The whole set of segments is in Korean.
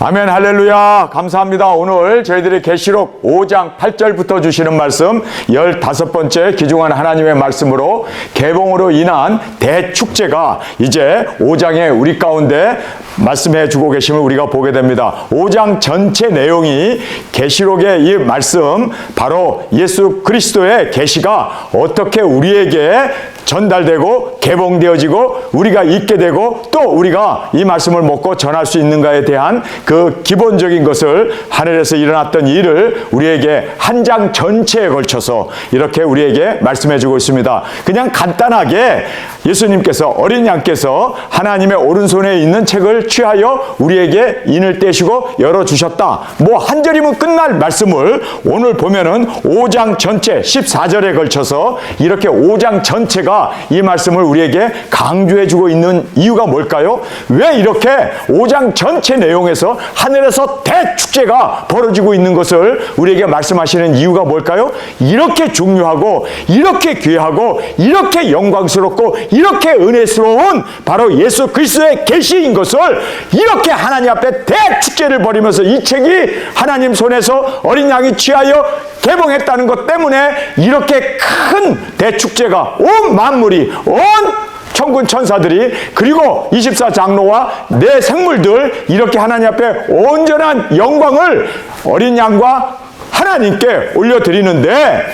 아멘. 할렐루야. 감사합니다. 오늘 저희들이 계시록 5장 8절부터 주시는 말씀 15번째 귀중한 하나님의 말씀으로 개봉으로 인한 대축제가 이제 5장에 우리 가운데 말씀해 주고 계심을 우리가 보게 됩니다. 5장 전체 내용이 계시록의 이 말씀, 바로 예수 그리스도의 계시가 어떻게 우리에게 전달되고 개봉되어지고 우리가 읽게 되고 또 우리가 이 말씀을 먹고 전할 수 있는가에 대한 그 기본적인 것을, 하늘에서 일어났던 일을 우리에게 한 장 전체에 걸쳐서 이렇게 우리에게 말씀해 주고 있습니다. 그냥 간단하게 예수님께서, 어린 양께서 하나님의 오른손에 있는 책을 취하여 우리에게 인을 떼시고 열어주셨다, 뭐 한 절이면 끝날 말씀을 오늘 보면은 5장 전체 14절에 걸쳐서 이렇게 5장 전체가 이 말씀을 우리에게 강조해 주고 있는 이유가 뭘까요? 왜 이렇게 5장 전체 내용에서 하늘에서 대축제가 벌어지고 있는 것을 우리에게 말씀하시는 이유가 뭘까요? 이렇게 중요하고 이렇게 귀하고 이렇게 영광스럽고 이렇게 은혜스러운 바로 예수 그리스도의 계시인 것을 이렇게 하나님 앞에 대축제를 벌이면서 이 책이 하나님 손에서 어린 양이 취하여 개봉했다는 것 때문에 이렇게 큰 대축제가 온 만물이, 온 천군 천사들이, 그리고 24장로와 내 생물들, 이렇게 하나님 앞에 온전한 영광을 어린 양과 하나님께 올려드리는데,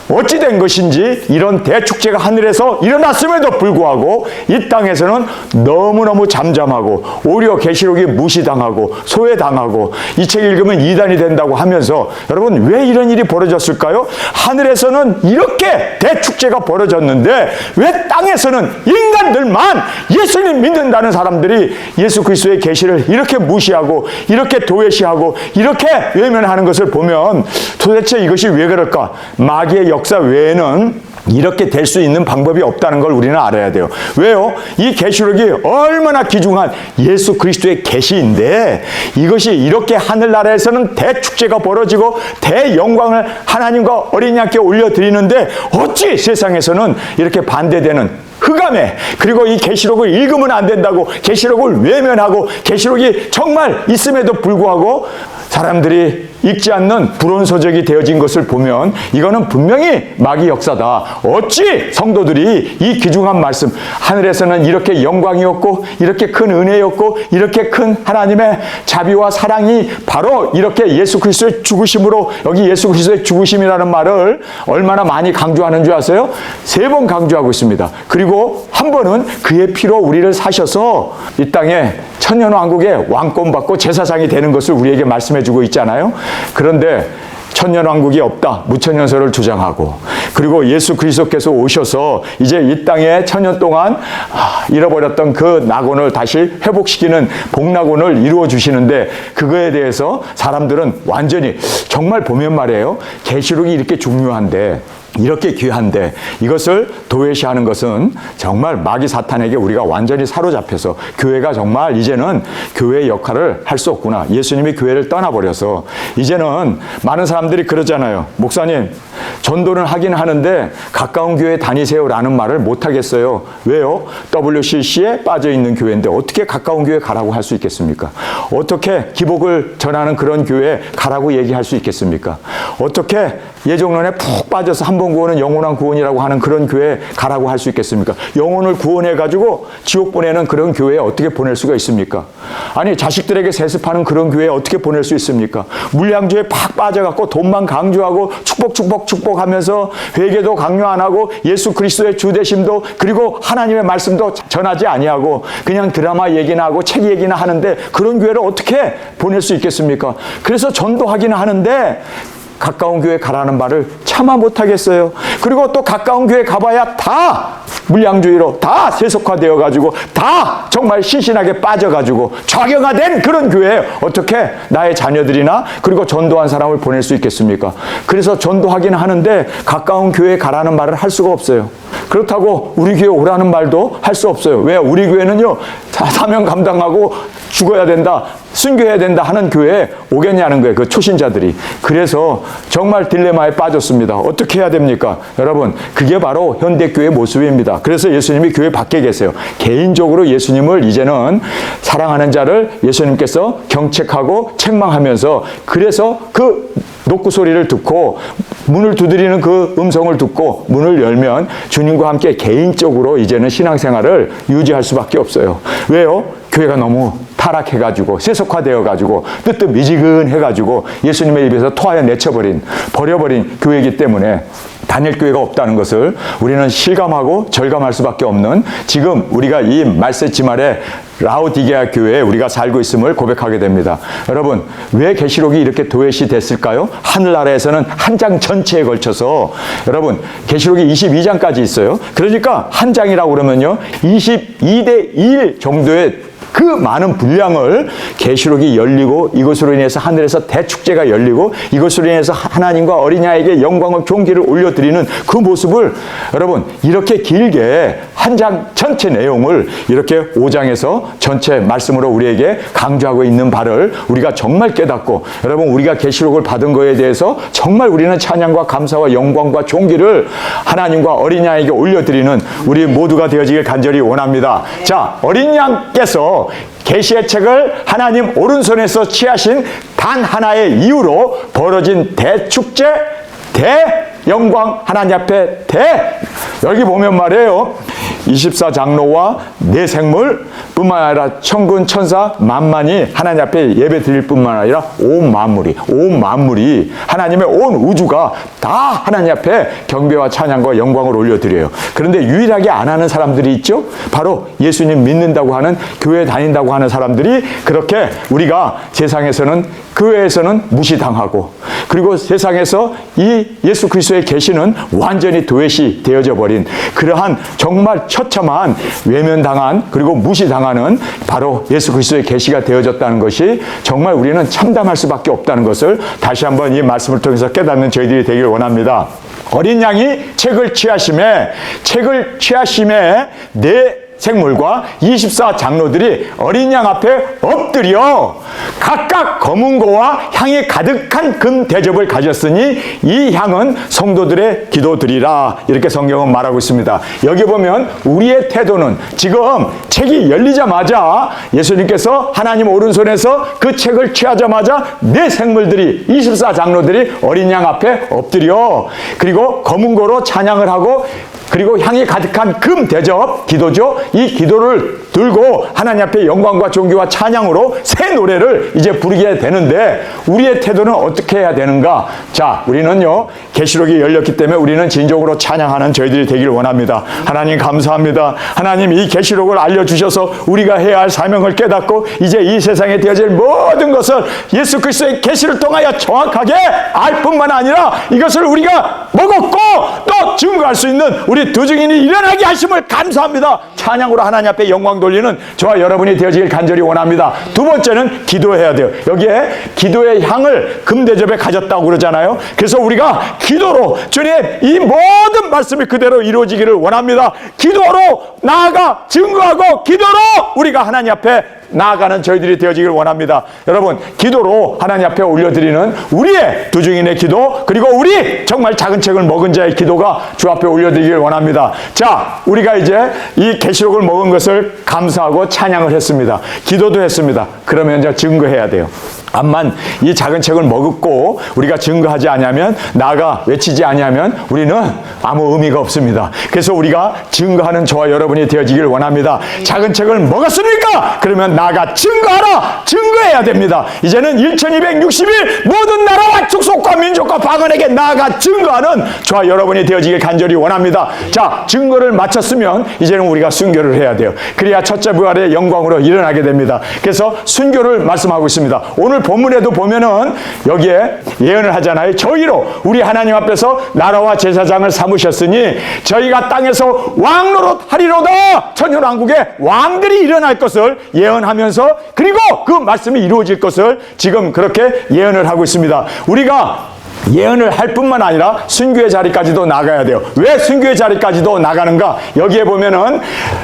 어찌 된 것인지 이런 대축제가 하늘에서 일어났음에도 불구하고 이 땅에서는 너무너무 잠잠하고 오히려 계시록이 무시당하고 소외당하고 이 책 읽으면 이단이 된다고 하면서, 여러분 왜 이런 일이 벌어졌을까요? 하늘에서는 이렇게 대축제가 벌어졌는데 왜 땅에서는 인간들만, 예수님 믿는다는 사람들이 예수 그리스도의 계시를 이렇게 무시하고 이렇게 도외시하고 이렇게 외면하는 것을 보면 도대체 이것이 왜 그럴까? 마귀의 역사 외에는 이렇게 될 수 있는 방법이 없다는 걸 우리는 알아야 돼요. 왜요? 이 계시록이 얼마나 귀중한 예수 그리스도의 계시인데 이것이 이렇게 하늘나라에서는 대축제가 벌어지고 대영광을 하나님과 어린 양께 올려드리는데 어찌 세상에서는 이렇게 반대되는, 흑암에, 그리고 이 계시록을 읽으면 안 된다고 계시록을 외면하고 계시록이 정말 있음에도 불구하고 사람들이 읽지 않는 불온서적이 되어진 것을 보면 이거는 분명히 마귀 역사다. 어찌 성도들이 이 귀중한 말씀, 하늘에서는 이렇게 영광이었고 이렇게 큰 은혜였고 이렇게 큰 하나님의 자비와 사랑이 바로 이렇게 예수 그리스도의 죽으심으로, 여기 예수 그리스도의 죽으심이라는 말을 얼마나 많이 강조하는 줄 아세요? 3번 강조하고 있습니다. 그리고 한 번은 그의 피로 우리를 사셔서 이 땅에 천년왕국의 왕권 받고 제사장이 되는 것을 우리에게 말씀해 주고 있잖아요. 그런데 천년왕국이 없다, 무천년설을 주장하고, 그리고 예수 그리스도께서 오셔서 이제 이 땅에 천년 동안 잃어버렸던 그 낙원을 다시 회복시키는 복낙원을 이루어 주시는데, 그거에 대해서 사람들은 완전히, 정말 보면 말이에요, 계시록이 이렇게 중요한데, 이렇게 귀한데 이것을 도외시하는 것은 정말 마귀 사탄에게 우리가 완전히 사로잡혀서 교회가 정말 이제는 교회의 역할을 할 수 없구나, 예수님이 교회를 떠나버려서 이제는 많은 사람들이 그러잖아요. 목사님, 전도는 하긴 하는데 가까운 교회 다니세요라는 말을 못하겠어요. 왜요? WCC에 빠져있는 교회인데 어떻게 가까운 교회 가라고 할 수 있겠습니까? 어떻게 기복을 전하는 그런 교회에 가라고 얘기할 수 있겠습니까? 어떻게 예정론에 푹 빠져서 한 번 구원은 영원한 구원이라고 하는 그런 교회에 가라고 할 수 있겠습니까? 영혼을 구원해가지고 지옥 보내는 그런 교회에 어떻게 보낼 수가 있습니까? 아니, 자식들에게 세습하는 그런 교회에 어떻게 보낼 수 있습니까? 물량주에 팍 빠져갖고 돈만 강조하고 축복 하면서 회개도 강요 안 하고 예수 그리스도의 주되심도, 그리고 하나님의 말씀도 전하지 아니하고 그냥 드라마 얘기나 하고 책 얘기나 하는데 그런 교회를 어떻게 보낼 수 있겠습니까? 그래서 전도하기는 하는데 가까운 교회 가라는 말을 차마 못하겠어요. 그리고 또 가까운 교회 가봐야 다 물량주의로 다 세속화되어가지고 다 정말 신신하게 빠져가지고 좌경화된 그런 교회에 어떻게 나의 자녀들이나 그리고 전도한 사람을 보낼 수 있겠습니까? 그래서 전도하기는 하는데 가까운 교회 가라는 말을 할 수가 없어요. 그렇다고 우리 교회 오라는 말도 할 수 없어요. 왜? 우리 교회는요, 사명 감당하고 죽어야 된다, 순교해야 된다 하는 교회에 오겠냐는 거예요. 그 초신자들이. 그래서 정말 딜레마에 빠졌습니다. 어떻게 해야 됩니까? 여러분, 그게 바로 현대교회의 모습입니다. 그래서 예수님이 교회 밖에 계세요. 개인적으로 예수님을 이제는 사랑하는 자를 예수님께서 경책하고 책망하면서, 그래서 그 노크 소리를 듣고 문을 두드리는 그 음성을 듣고 문을 열면 주님과 함께 개인적으로 이제는 신앙생활을 유지할 수밖에 없어요. 왜요? 교회가 너무 타락해가지고 세속화되어가지고 뜨뜻미지근해가지고 예수님의 입에서 토하여 버려버린 교회이기 때문에 다닐 교회가 없다는 것을 우리는 실감하고 절감할 수밖에 없는, 지금 우리가 이 말세 지말에 라오디게아 교회에 우리가 살고 있음을 고백하게 됩니다. 여러분, 왜 계시록이 이렇게 도외시 됐을까요? 하늘나라에서는 한 장 전체에 걸쳐서, 여러분, 계시록이 22장까지 있어요. 그러니까 한 장이라고 그러면요, 22대 1 정도의 그 많은 분량을 계시록이 열리고, 이것으로 인해서 하늘에서 대축제가 열리고, 이것으로 인해서 하나님과 어린 양에게 영광과 존귀를 올려드리는 그 모습을, 여러분, 이렇게 길게 한 장 전체 내용을 이렇게 5장에서 전체 말씀으로 우리에게 강조하고 있는 바를 우리가 정말 깨닫고, 여러분, 우리가 계시록을 받은 거에 대해서 정말 우리는 찬양과 감사와 영광과 존귀를 하나님과 어린 양에게 올려드리는 우리 모두가 되어지길 간절히 원합니다. 자, 어린 양께서 계시의 책을 하나님 오른손에서 취하신 단 하나의 이유로 벌어진 대축제, 대영광, 하나님 앞에 여기 보면 말이에요, 24장로와 네 생물 뿐만 아니라 천군 천사 만만이 하나님 앞에 예배 드릴 뿐만 아니라 온 만물이 하나님의 온 우주가 다 하나님 앞에 경배와 찬양과 영광을 올려드려요. 그런데 유일하게 안 하는 사람들이 있죠. 바로 예수님 믿는다고 하는, 교회 다닌다고 하는 사람들이 그렇게 우리가 세상에서는, 교회에서는 무시당하고, 그리고 세상에서 이 예수 그리스도의 계시는 완전히 도외시 되어져 버린 그러한 정말 처참한 외면당한, 그리고 무시당하는 바로 예수 그리스도의 계시가 되어졌다는 것이 정말 우리는 참담할 수밖에 없다는 것을 다시 한번 이 말씀을 통해서 깨닫는 저희들이 되길 원합니다. 어린 양이 책을 취하심에 네 생물과 24장로들이 어린 양 앞에 엎드려 각각 검은 고와 향이 가득한 금 대접을 가졌으니 이 향은 성도들의 기도드리라, 이렇게 성경은 말하고 있습니다. 여기 보면 우리의 태도는, 지금 책이 열리자마자 예수님께서 하나님 오른손에서 그 책을 취하자마자 네 생물들이, 24장로들이 어린 양 앞에 엎드려, 그리고 검은 고로 찬양을 하고, 그리고 향이 가득한 금 대접, 기도죠. 이 기도를 들고 하나님 앞에 영광과 존귀와 찬양으로 새 노래를 이제 부르게 되는데, 우리의 태도는 어떻게 해야 되는가? 자, 우리는요, 계시록이 열렸기 때문에 우리는 진정으로 찬양하는 저희들이 되길 원합니다. 하나님 감사합니다. 하나님, 이 계시록을 알려주셔서 우리가 해야 할 사명을 깨닫고 이제 이 세상에 되어질 모든 것을 예수 그리스도의 계시를 통하여 정확하게 알 뿐만 아니라 이것을 우리가 먹었고 또 증거할 수 있는 우리 두 증인이 일어나게 하심을 감사합니다. 찬양으로 하나님 앞에 영광 돌리는 저와 여러분이 되어지길 간절히 원합니다. 두 번째는 기도해야 돼요. 여기에 기도의 향을 금대접에 가졌다고 그러잖아요. 그래서 우리가 기도로 주님, 이 모든 말씀이 그대로 이루어지기를 원합니다. 기도로 나아가 증거하고 기도로 우리가 하나님 앞에 나아가는 저희들이 되어지길 원합니다. 여러분, 기도로 하나님 앞에 올려드리는 우리의 두 증인의 기도, 그리고 우리 정말 작은 책을 먹은 자의 기도가 주 앞에 올려드리길 원합니다. 자, 우리가 이제 이 계시록을 먹은 것을 감사하고 찬양을 했습니다. 기도도 했습니다. 그러면 이제 증거해야 돼요. 암만 이 작은 책을 먹었고 우리가 증거하지 않으면, 나아가 외치지 않으면 우리는 아무 의미가 없습니다. 그래서 우리가 증거하는 저와 여러분이 되어지길 원합니다. 작은 책을 먹었습니까? 그러면 나아가 증거하라! 증거해야 됩니다. 이제는 1260일 모든 나라와 축속과 민족과 방언에게 나아가 증거하는 저와 여러분이 되어지길 간절히 원합니다. 자, 증거를 마쳤으면 이제는 우리가 순교를 해야 돼요. 그래야 첫째 부활의 영광으로 일어나게 됩니다. 그래서 순교를 말씀하고 있습니다. 오늘 본문에도 보면은 여기에 예언을 하잖아요. 저희로 우리 하나님 앞에서 나라와 제사장을 삼으셨으니 저희가 땅에서 왕노릇 하리로다. 천년왕국에 왕들이 일어날 것을 예언하면서, 그리고 그 말씀이 이루어질 것을 지금 그렇게 예언을 하고 있습니다. 우리가 예언을 할 뿐만 아니라 순교의 자리까지도 나가야 돼요. 왜 순교의 자리까지도 나가는가? 여기에 보면은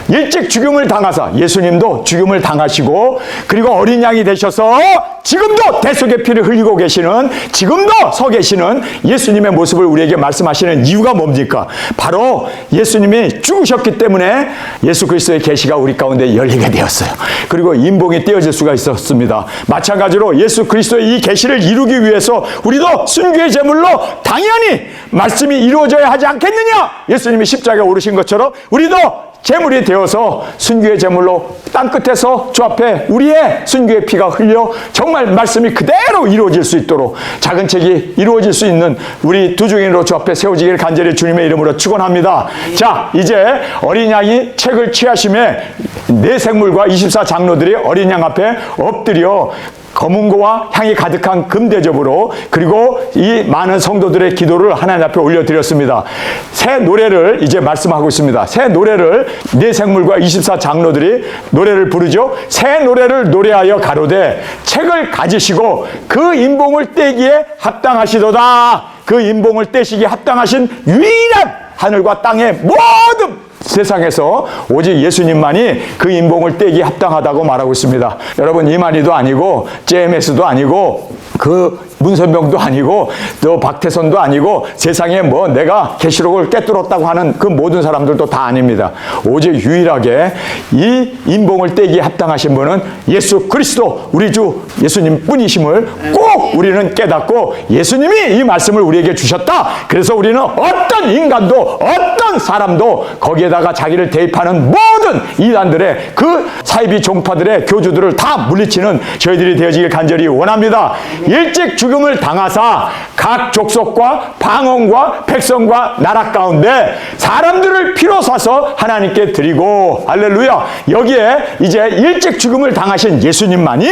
일찍 죽음을 당하사, 예수님도 죽음을 당하시고 그리고 어린 양이 되셔서 지금도 대속의 피를 흘리고 계시는, 지금도 서 계시는 예수님의 모습을 우리에게 말씀하시는 이유가 뭡니까? 바로 예수님이 죽으셨기 때문에 예수 그리스도의 계시가 우리 가운데 열리게 되었어요. 그리고 인봉이 떼어질 수가 있었습니다. 마찬가지로 예수 그리스도의 이 계시를 이루기 위해서 우리도 순교의 제물로 당연히 말씀이 이루어져야 하지 않겠느냐? 예수님이 십자가에 오르신 것처럼 우리도 제물이 되어서 순교의 제물로 땅끝에서 주 앞에 우리의 순교의 피가 흘려 정말 말씀이 그대로 이루어질 수 있도록 작은 책이 이루어질 수 있는 우리 두 증인으로 주 앞에 세워지기를 간절히 주님의 이름으로 축원합니다. 자, 이제 어린 양이 책을 취하심에 네 생물과 24장로들이 어린 양 앞에 엎드려 검은고와 향이 가득한 금대접으로 그리고 이 많은 성도들의 기도를 하나님 앞에 올려드렸습니다. 새 노래를 이제 말씀하고 있습니다. 새 노래를 네 생물과 24장로들이 노래를 부르죠. 새 노래를 노래하여 가로되 책을 가지시고 그 인봉을 떼기에 합당하시도다. 그 인봉을 떼시기에 합당하신 유일한 하늘과 땅의 모든 세상에서 오직 예수님만이 그 인봉을 떼기 합당하다고 말하고 있습니다. 여러분, 이만희도 아니고 JMS도 아니고 그 문선병도 아니고 또 박태선도 아니고 세상에 뭐 내가 계시록을 꿰뚫었다고 하는 그 모든 사람들도 다 아닙니다. 오직 유일하게 이 인봉을 떼기에 합당하신 분은 예수 그리스도 우리 주 예수님 뿐이심을 꼭 우리는 깨닫고 예수님이 이 말씀을 우리에게 주셨다. 그래서 우리는 어떤 인간도 어떤 사람도 거기에다가 자기를 대입하는 모든 이단들의 그 사이비 종파들의 교주들을 다 물리치는 저희들이 되어지길 간절히 원합니다. 일찍 죽음을 당하사 각 족속과 방언과 백성과 나라 가운데 사람들을 피로 사서 하나님께 드리고, 할렐루야, 여기에 이제 일찍 죽음을 당하신 예수님만이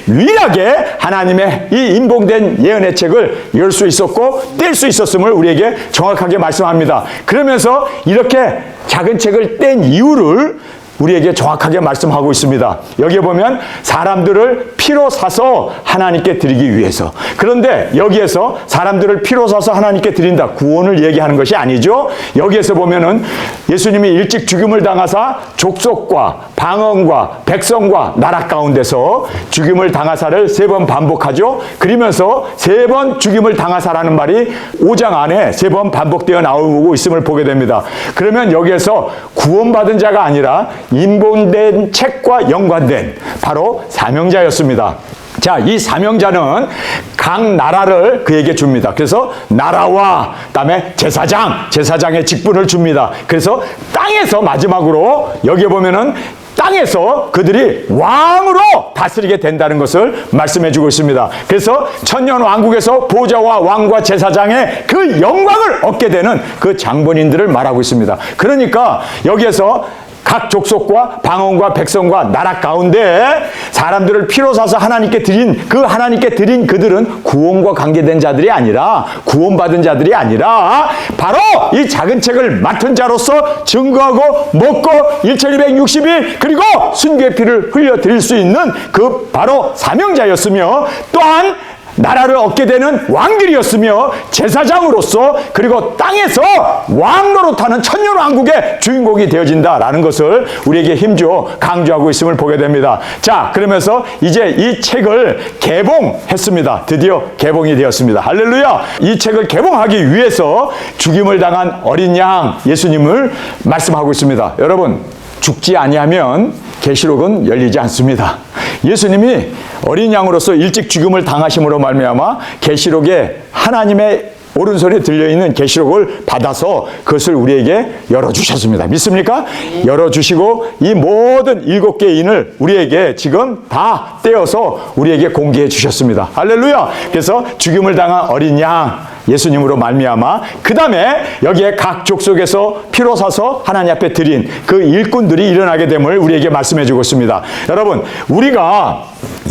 유일하게 하나님의 이 인봉된 예언의 책을 열 수 있었고 뗄 수 있었음을 우리에게 정확하게 말씀합니다. 그러면서 이렇게 작은 책을 뗀 이유를 우리에게 정확하게 말씀하고 있습니다. 여기에 보면 사람들을 피로 사서 하나님께 드리기 위해서. 그런데 여기에서 사람들을 피로 사서 하나님께 드린다, 구원을 얘기하는 것이 아니죠. 여기에서 보면은 예수님이 일찍 죽임을 당하사 족속과 방언과 백성과 나라 가운데서 죽임을 당하사를 3번 반복하죠. 그러면서 3번 죽임을 당하사라는 말이 5장 안에 3번 반복되어 나오고 있음을 보게 됩니다. 그러면 여기에서 구원받은 자가 아니라 인봉된 책과 연관된 바로 사명자였습니다. 자, 이 사명자는 각 나라를 그에게 줍니다. 그래서 나라와 그다음에 제사장의 직분을 줍니다. 그래서 땅에서 마지막으로 여기에 보면은 땅에서 그들이 왕으로 다스리게 된다는 것을 말씀해 주고 있습니다. 그래서 천년 왕국에서 보좌와 왕과 제사장의 그 영광을 얻게 되는 그 장본인들을 말하고 있습니다. 그러니까 여기에서 각 족속과 방언과 백성과 나라 가운데 사람들을 피로 사서 하나님께 드린 그들은 구원과 관계된 자들이 아니라, 구원받은 자들이 아니라 바로 이 작은 책을 맡은 자로서 증거하고 먹고 1260일 그리고 순교의 피를 흘려드릴 수 있는 그 바로 사명자였으며, 또한 나라를 얻게 되는 왕들이었으며 제사장으로서 그리고 땅에서 왕노릇하는 천년왕국의 주인공이 되어진다라는 것을 우리에게 힘주어 강조하고 있음을 보게 됩니다. 자, 그러면서 이제 이 책을 개봉했습니다. 드디어 개봉이 되었습니다. 할렐루야! 이 책을 개봉하기 위해서 죽임을 당한 어린 양 예수님을 말씀하고 있습니다. 여러분, 죽지 아니하면 계시록은 열리지 않습니다. 예수님이 어린 양으로서 일찍 죽음을 당하심으로 말미암아 계시록에 하나님의 오른손에 들려있는 계시록을 받아서 그것을 우리에게 열어주셨습니다. 믿습니까? 열어주시고 이 모든 7개의 인을 우리에게 지금 다 떼어서 우리에게 공개해 주셨습니다. 할렐루야! 그래서 죽임을 당한 어린 양 예수님으로 말미암아 그 다음에 여기에 각 족속에서 피로 사서 하나님 앞에 드린 그 일꾼들이 일어나게 됨을 우리에게 말씀해 주고 있습니다. 여러분, 우리가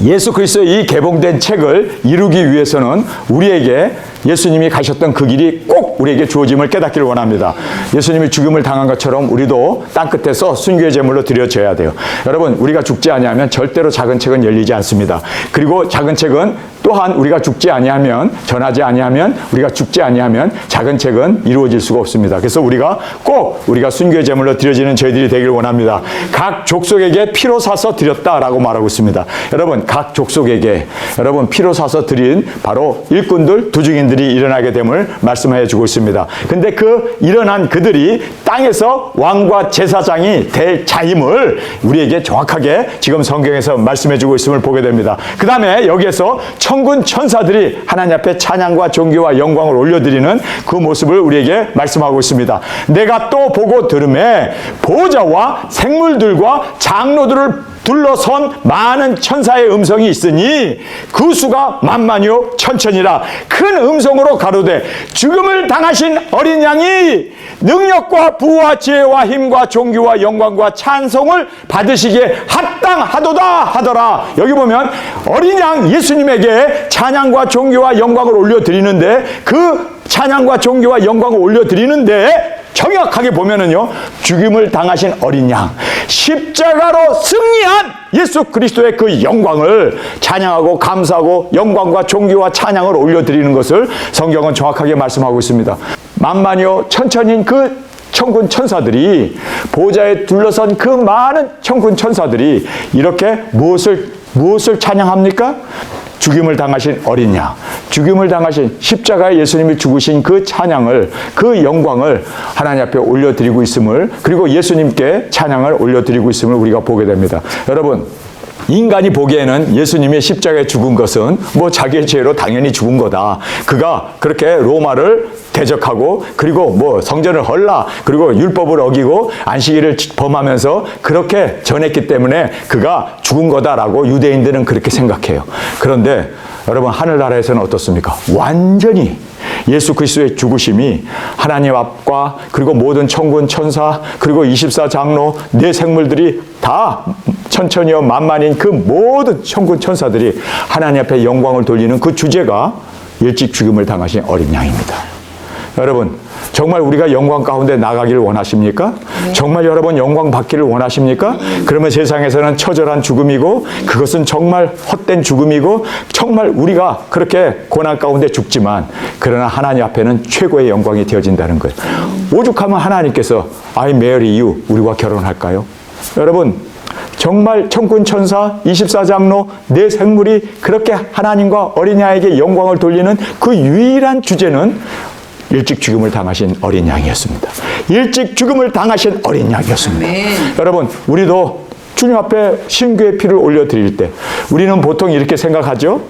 예수 그리스도의 이 개봉된 책을 이루기 위해서는 우리에게 예수님이 가셨던 그 길이 꼭 우리에게 주어짐을 깨닫기를 원합니다. 예수님이 죽음을 당한 것처럼 우리도 땅끝에서 순교의 제물로 드려져야 돼요. 여러분, 우리가 죽지 아니하면 절대로 작은 책은 열리지 않습니다. 그리고 작은 책은 또한 우리가 죽지 아니하면, 전하지 아니하면, 우리가 죽지 아니하면 작은 책은 이루어질 수가 없습니다. 그래서 우리가 순교의 제물로 드려지는 저희들이 되기를 원합니다. 각 족속에게 피로 사서 드렸다라고 말하고 있습니다. 여러분, 각 족속에게 여러분 피로 사서 드린 바로 일꾼들, 두중인들이 일어나게 됨을 말씀해 주고 있습니다. 근데 그 일어난 그들이 땅에서 왕과 제사장이 될 자임을 우리에게 정확하게 지금 성경에서 말씀해 주고 있음을 보게 됩니다. 그 다음에 여기에서 천군 천사들이 하나님 앞에 찬양과 존귀와 영광을 올려드리는 그 모습을 우리에게 말씀하고 있습니다. 내가 또 보고 들음에 보호자와 생물들과 장로들을 둘러선 많은 천사의 음성이 있으니 그 수가 만만이요 천천이라. 큰 음성으로 가로되 죽음을 당하신 어린 양이 능력과 부와 지혜와 힘과 존귀와 영광과 찬송을 받으시기에 합당하도다 하더라. 여기 보면 어린 양 예수님에게 찬양과 존귀와 영광을 올려드리는데, 그 찬양과 존귀와 영광을 올려드리는데 정확하게 보면은요, 죽임을 당하신 어린 양, 십자가로 승리한 예수 그리스도의 그 영광을 찬양하고 감사하고 영광과 존귀와 찬양을 올려드리는 것을 성경은 정확하게 말씀하고 있습니다. 만만이요 천천인 그 천군 천사들이, 보호자에 둘러선 그 많은 천군 천사들이 이렇게 무엇을 찬양합니까? 죽임을 당하신 어린 양, 죽임을 당하신 십자가에 예수님이 죽으신 그 찬양을, 그 영광을 하나님 앞에 올려드리고 있음을, 그리고 예수님께 찬양을 올려드리고 있음을 우리가 보게 됩니다. 여러분, 인간이 보기에는 예수님이 십자가에 죽은 것은 뭐 자기의 죄로 당연히 죽은 거다. 그가 그렇게 로마를 대적하고, 그리고 뭐 성전을 헐라, 그리고 율법을 어기고 안식일을 범하면서 그렇게 전했기 때문에 그가 죽은 거다라고 유대인들은 그렇게 생각해요. 그런데 여러분, 하늘나라에서는 어떻습니까? 완전히 예수 그리스도의 죽으심이 하나님 앞과, 그리고 모든 천군 천사, 그리고 24장로 네 생물들이 다 천천히요 만만인 그 모든 천군 천사들이 하나님 앞에 영광을 돌리는 그 주제가 일찍 죽음을 당하신 어린 양입니다. 여러분, 정말 우리가 영광 가운데 나가기를 원하십니까? 네. 정말 여러분 영광 받기를 원하십니까? 그러면 세상에서는 처절한 죽음이고, 그것은 정말 헛된 죽음이고, 정말 우리가 그렇게 고난 가운데 죽지만, 그러나 하나님 앞에는 최고의 영광이 되어진다는 거예요. 오죽하면 하나님께서 I marry you, 우리와 결혼할까요? 여러분, 정말 천군 천사, 24장로, 네 생물이 그렇게 하나님과 어린 양에게 영광을 돌리는 그 유일한 주제는 일찍 죽음을 당하신 어린 양이었습니다. 일찍 죽음을 당하신 어린 양이었습니다. 아멘. 여러분, 우리도 주님 앞에 신규의 피를 올려드릴 때 우리는 보통 이렇게 생각하죠.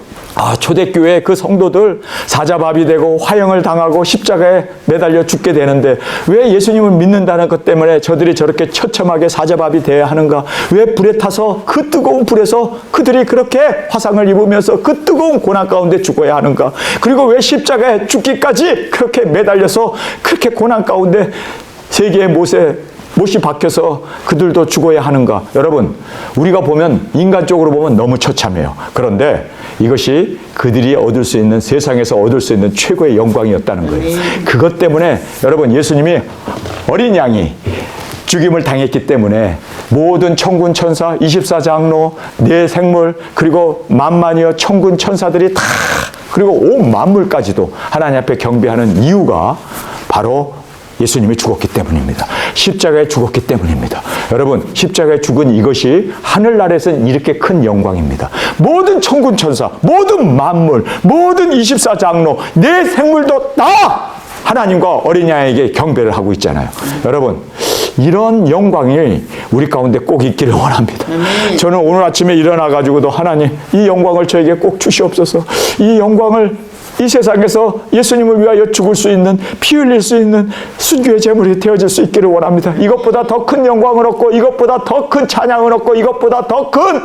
초대교회 그 성도들 사자밥이 되고 화형을 당하고 십자가에 매달려 죽게 되는데 왜 예수님을 믿는다는 것 때문에 저들이 저렇게 처참하게 사자밥이 되어야 하는가? 왜 불에 타서 그 뜨거운 불에서 그들이 그렇게 화상을 입으면서 그 뜨거운 고난 가운데 죽어야 하는가? 그리고 왜 십자가에 죽기까지 그렇게 매달려서 그렇게 고난 가운데 세 개의 못이 박혀서 그들도 죽어야 하는가? 여러분, 우리가 보면 인간적으로 보면 너무 처참해요. 그런데 이것이 그들이 얻을 수 있는, 세상에서 얻을 수 있는 최고의 영광이었다는 거예요. 그것 때문에 여러분, 예수님이 어린 양이 죽임을 당했기 때문에 모든 천군 천사, 24장로, 네 생물, 그리고 만만이여 천군 천사들이 다, 그리고 온 만물까지도 하나님 앞에 경배하는 이유가 바로 예수님이 죽었기 때문입니다. 십자가에 죽었기 때문입니다. 여러분, 십자가에 죽은 이것이 하늘나라에서는 이렇게 큰 영광입니다. 모든 천군 천사, 모든 만물, 모든 24장로, 네 생물도 다 하나님과 어린 양에게 경배를 하고 있잖아요. 여러분, 이런 영광이 우리 가운데 꼭 있기를 원합니다. 저는 오늘 아침에 일어나가지고도 하나님, 이 영광을 저에게 꼭 주시옵소서. 이 영광을 이 세상에서 예수님을 위하여 죽을 수 있는, 피 흘릴 수 있는 순교의 제물이 되어질 수 있기를 원합니다. 이것보다 더 큰 영광을 얻고, 이것보다 더 큰 찬양을 얻고, 이것보다 더 큰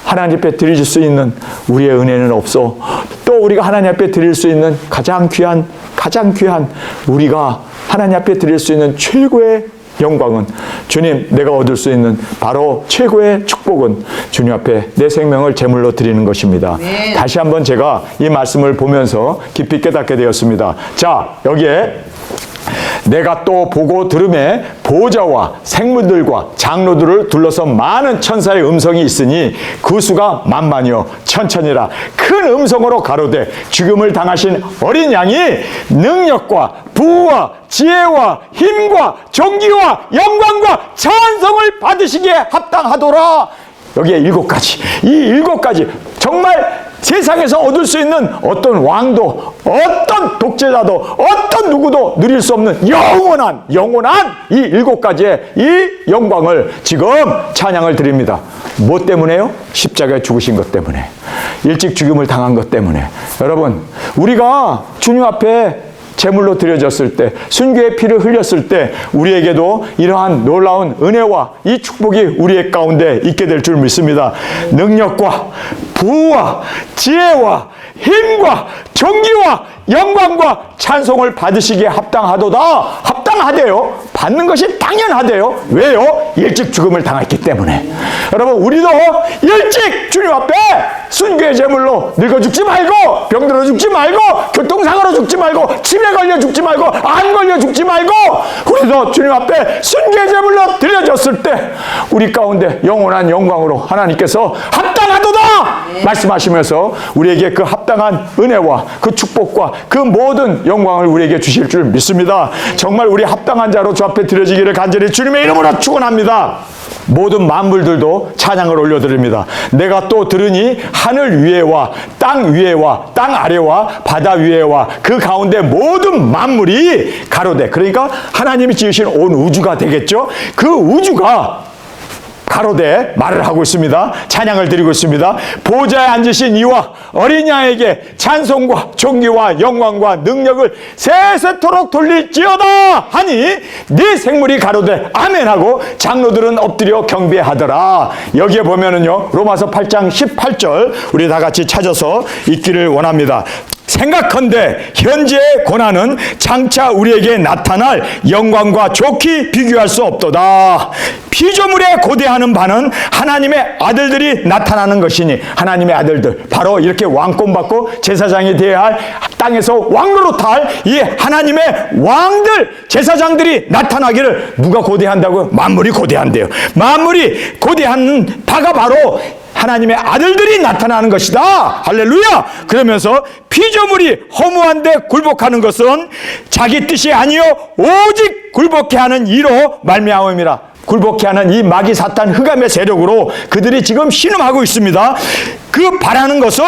하나님 앞에 드릴 수 있는 우리의 은혜는 없어. 또 우리가 하나님 앞에 드릴 수 있는 가장 귀한 가장 귀한 우리가 하나님 앞에 드릴 수 있는 최고의 영광은 주님, 내가 얻을 수 있는 바로 최고의 축복은 주님 앞에 내 생명을 제물로 드리는 것입니다. 네. 다시 한번 제가 이 말씀을 보면서 깊이 깨닫게 되었습니다. 자, 여기에 내가 또 보고 들음에 보좌와 생물들과 장로들을 둘러서 많은 천사의 음성이 있으니 그 수가 만만이요 천천이라. 큰 음성으로 가로되 죽음을 당하신 어린 양이 능력과 부와 지혜와 힘과 존귀와 영광과 찬송을 받으시기에 합당하도라. 여기에 7가지, 이 7가지 정말 세상에서 얻을 수 있는 어떤 왕도, 어떤 독재자도, 어떤 누구도 누릴 수 없는 영원한 이 7가지의 이 영광을 지금 찬양을 드립니다. 뭐 때문에요? 십자가에 죽으신 것 때문에, 일찍 죽음을 당한 것 때문에. 여러분, 우리가 주님 앞에 제물로 드려졌을 때, 순교의 피를 흘렸을 때 우리에게도 이러한 놀라운 은혜와 이 축복이 우리의 가운데 있게 될 줄 믿습니다. 능력과 부와 지혜와 힘과 존귀와 영광과 찬송을 받으시기에 합당하도다. 합당하대요. 받는 것이 당연하대요. 왜요? 일찍 죽음을 당했기 때문에. 여러분, 우리도 일찍 주님 앞에 순교의 제물로 늙어 죽지 말고, 병들어 죽지 말고, 교통사고로 죽지 말고, 치매 걸려 죽지 말고, 암 걸려 죽지 말고, 우리도 주님 앞에 순교의 제물로 드려졌을 때 우리 가운데 영원한 영광으로 하나님께서 합당하도다 말씀하시면서 우리에게 그 합당한 은혜와 그 축복과 그 모든 영광을 우리에게 주실 줄 믿습니다. 정말 우리 합당한 자로 주 앞에 드려지기를 간절히 주님의 이름으로 축원합니다. 모든 만물들도 찬양을 올려드립니다. 내가 또 들으니 하늘 위에와 땅 위에와 땅 아래와 바다 위에와 그 가운데 모든 만물이 가로되, 그러니까 하나님이 지으신 온 우주가 되겠죠. 그 우주가 가로되 말을 하고 있습니다. 찬양을 드리고 있습니다. 보좌에 앉으신 이와 어린 양에게 찬송과 존귀와 영광과 능력을 세세토록 돌릴지어다 하니 네 생물이 가로되 아멘하고 장로들은 엎드려 경배하더라. 여기에 보면은요, 로마서 8장 18절 우리 다 같이 찾아서 읽기를 원합니다. 생각컨대 현재의 고난은 장차 우리에게 나타날 영광과 좋게 비교할 수 없도다. 피조물에 고대하는 바는 하나님의 아들들이 나타나는 것이니, 하나님의 아들들, 바로 이렇게 왕권 받고 제사장이 되어야 할, 땅에서 왕노릇할 이 하나님의 왕들, 제사장들이 나타나기를 누가 고대한다고요? 만물이 고대한대요. 만물이 고대하는 바가 바로 하나님의 아들들이 나타나는 것이다. 할렐루야. 그러면서 피조물이 허무한데 굴복하는 것은 자기 뜻이 아니요 오직 굴복해 하는 이로 말미암음이라. 굴복해 하는 이 마귀 사탄 흑암의 세력으로 그들이 지금 신음하고 있습니다. 그 바라는 것은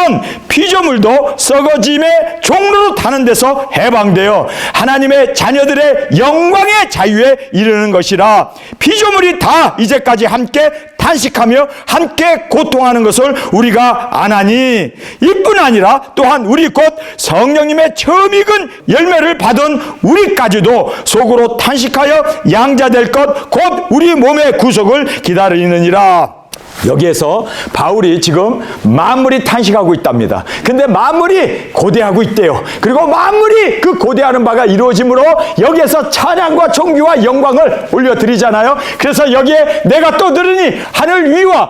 피조물도 썩어짐의 종로로 타는 데서 해방되어 하나님의 자녀들의 영광의 자유에 이르는 것이라. 피조물이 다 이제까지 함께 탄식하며 함께 고통하는 것을 우리가 아나니, 이뿐 아니라 또한 우리 곧 성령님의 처음 익은 열매를 받은 우리까지도 속으로 탄식하여 양자될 것 곧 우리 몸의 구속을 기다리느니라. 여기에서 바울이 지금 만물이 탄식하고 있답니다. 근데 만물이 고대하고 있대요. 그리고 만물이 그 고대하는 바가 이루어짐으로 여기에서 찬양과 존귀와 영광을 올려드리잖아요. 그래서 여기에 내가 또 들으니 하늘 위와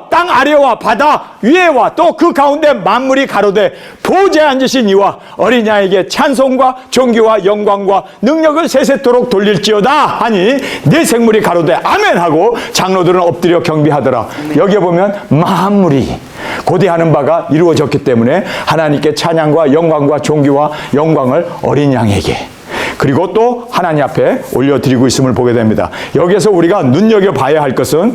땅 아래와 바다 위에와 또 그 가운데 만물이 가로되 보좌에 앉으신 이와 어린 양에게 찬송과 존귀와 영광과 능력을 세세토록 돌릴지어다 하니 네 생물이 가로되 아멘하고 장로들은 엎드려 경배하더라. 여기에 보면 만물이 고대하는 바가 이루어졌기 때문에 하나님께 찬양과 영광과 존귀와 영광을 어린 양에게, 그리고 또 하나님 앞에 올려드리고 있음을 보게 됩니다. 여기에서 우리가 눈여겨봐야 할 것은,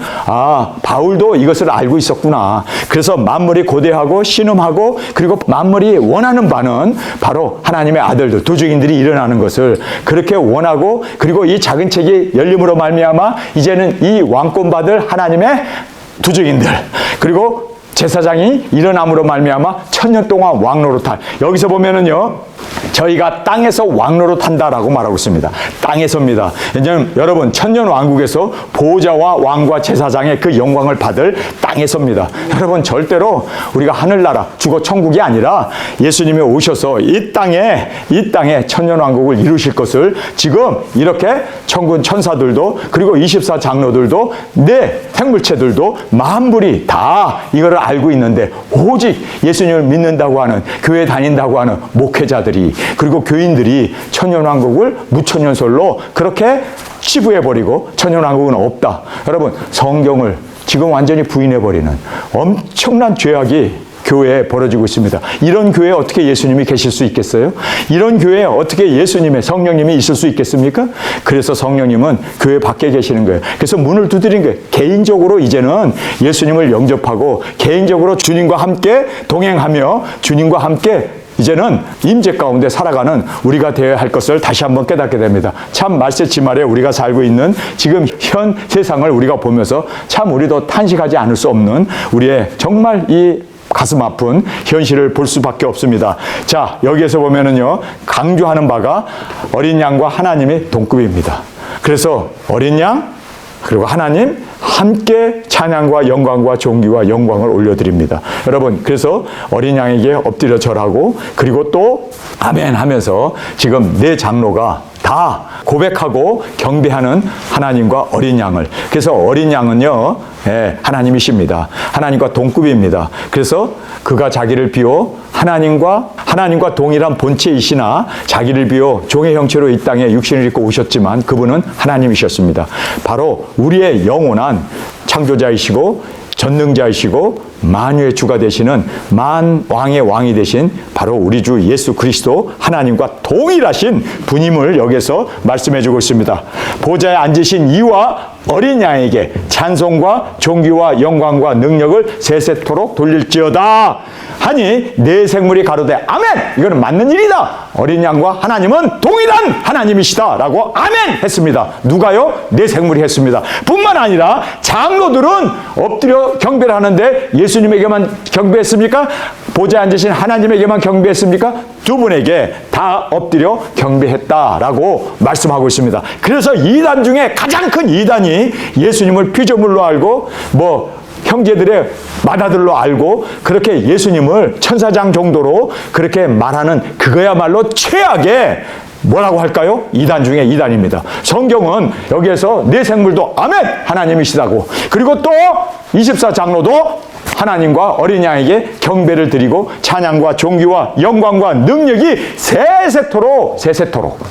바울도 이것을 알고 있었구나. 그래서 만물이 고대하고 신음하고 그리고 만물이 원하는 바는 바로 하나님의 아들들, 도중인들이 일어나는 것을 그렇게 원하고, 그리고 이 작은 책이 열림으로 말미암아 이제는 이 왕권받을 하나님의 두족인들, 그리고 제사장이 일어남으로 말미암아 1000년 동안 왕노릇할, 여기서 보면은요 저희가 땅에서 왕노릇한다라고 말하고 있습니다. 땅에서입니다. 왜냐하면 여러분 천년왕국에서 보호자와 왕과 제사장의 그 영광을 받을 땅에서입니다. 여러분 절대로 우리가 하늘나라 주거 천국이 아니라 예수님이 오셔서 이 땅에 천년왕국을 이루실 것을 지금 이렇게 천군 천사들도 그리고 24장로들도 내 생물체들도 만물이 다 이거를 알고 있는데 오직 예수님을 믿는다고 하는 교회 다닌다고 하는 목회자들이 그리고 교인들이 천년왕국을 무천년설로 그렇게 치부해버리고 천년왕국은 없다. 여러분 성경을 지금 완전히 부인해버리는 엄청난 죄악이 교회에 벌어지고 있습니다. 이런 교회에 어떻게 예수님이 계실 수 있겠어요? 이런 교회에 어떻게 예수님의 성령님이 있을 수 있겠습니까? 그래서 성령님은 교회 밖에 계시는 거예요. 그래서 문을 두드린 거예요. 개인적으로 이제는 예수님을 영접하고 개인적으로 주님과 함께 동행하며 주님과 함께 이제는 임재 가운데 살아가는 우리가 되어야 할 것을 다시 한번 깨닫게 됩니다. 참 말세지 말에 우리가 살고 있는 지금 현 세상을 우리가 보면서 참 우리도 탄식하지 않을 수 없는 우리의 정말 이 가슴 아픈 현실을 볼 수밖에 없습니다. 자, 여기에서 보면은요, 강조하는 바가 어린 양과 하나님이 동급입니다. 그래서 어린 양, 그리고 하나님 함께 찬양과 영광과 존귀와 영광을 올려드립니다. 여러분, 그래서 어린 양에게 엎드려 절하고 그리고 또 아멘 하면서 지금 네 장로가 다 고백하고 경배하는 하나님과 어린 양을. 그래서 어린 양은요, 하나님이십니다. 하나님과 동급입니다. 그래서 그가 자기를 비워 하나님과 동일한 본체이시나 자기를 비워 종의 형체로 이 땅에 육신을 입고 오셨지만 그분은 하나님이셨습니다. 바로 우리의 영원한 창조자이시고 전능자이시고 만유의 주가 되시는 만왕의 왕이 되신 바로 우리 주 예수 그리스도 하나님과 동일하신 분임을 여기서 말씀해 주고 있습니다. 보좌에 앉으신 이와 어린 양에게 찬송과 존귀와 영광과 능력을 세세토록 돌릴지어다 하니 내 생물이 가로되 아멘! 이거는 맞는 일이다. 어린 양과 하나님은 동일한 하나님이시다 라고 아멘 했습니다. 누가요? 내 생물이 했습니다. 뿐만 아니라 장로들은 엎드려 경배를 하는데 예수님에게만 경배했습니까? 보좌에 앉으신 하나님에게만 경배했습니까? 두 분에게 다 엎드려 경배했다라고 말씀하고 있습니다. 그래서 이단 중에 가장 큰 이단이 예수님을 피조물로 알고 형제들의 맏아들로 알고 그렇게 예수님을 천사장 정도로 그렇게 말하는 그거야말로 최악의 뭐라고 할까요? 이단 중에 이단입니다. 성경은 여기에서 내 생물도 아멘! 하나님이시다고 그리고 또 24장로도 하나님과 어린 양에게 경배를 드리고 찬양과 존귀와 영광과 능력이 세세토록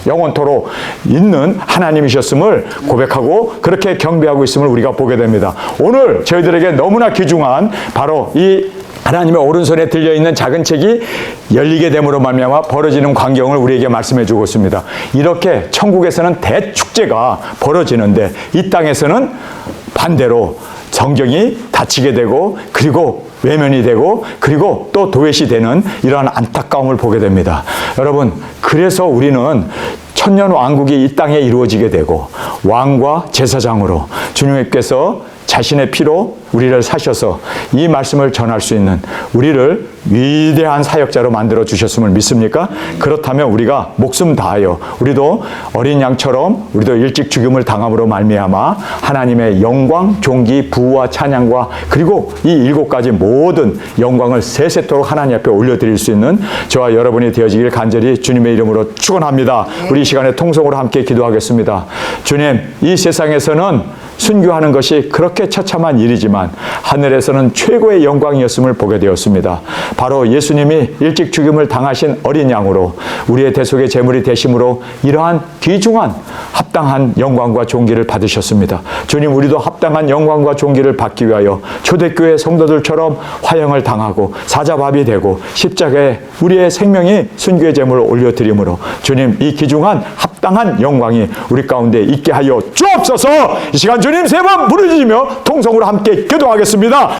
영원토록 있는 하나님이셨음을 고백하고 그렇게 경배하고 있음을 우리가 보게 됩니다. 오늘 저희들에게 너무나 귀중한 바로 이 하나님의 오른손에 들려있는 작은 책이 열리게 됨으로 말미암아 벌어지는 광경을 우리에게 말씀해 주고 있습니다. 이렇게 천국에서는 대축제가 벌어지는데 이 땅에서는 반대로 성경이 닫히게 되고 그리고 외면이 되고 그리고 또 도외시 되는 이러한 안타까움을 보게 됩니다. 여러분, 그래서 우리는 천년 왕국이 이 땅에 이루어지게 되고 왕과 제사장으로 주님께서 자신의 피로 우리를 사셔서 이 말씀을 전할 수 있는 우리를 위대한 사역자로 만들어 주셨음을 믿습니까? 그렇다면 우리가 목숨 다하여 우리도 어린 양처럼 우리도 일찍 죽음을 당함으로 말미암아 하나님의 영광, 존귀, 부와 찬양과 그리고 이 7가지 모든 영광을 세세토록 하나님 앞에 올려드릴 수 있는 저와 여러분이 되어지길 간절히 주님의 이름으로 축원합니다. 우리 이 시간에 통성으로 함께 기도하겠습니다. 주님, 이 세상에서는 순교하는 것이 그렇게 처참한 일이지만 하늘에서는 최고의 영광이었음을 보게 되었습니다. 바로 예수님이 일찍 죽임을 당하신 어린 양으로 우리의 대속의 제물이 되심으로 이러한 귀중한 합당한 영광과 존귀를 받으셨습니다. 주님, 우리도 합당한 영광과 존귀를 받기 위하여 초대교회 성도들처럼 화형을 당하고 사자밥이 되고 십자가에 우리의 생명이 순교의 제물을 올려드림으로 주님, 이 귀중한 합당한 영광이 우리 가운데 있게 하여 주옵소서. 이 시간 주님 세 번 부르짖으며 통성으로 함께 기도하겠습니다.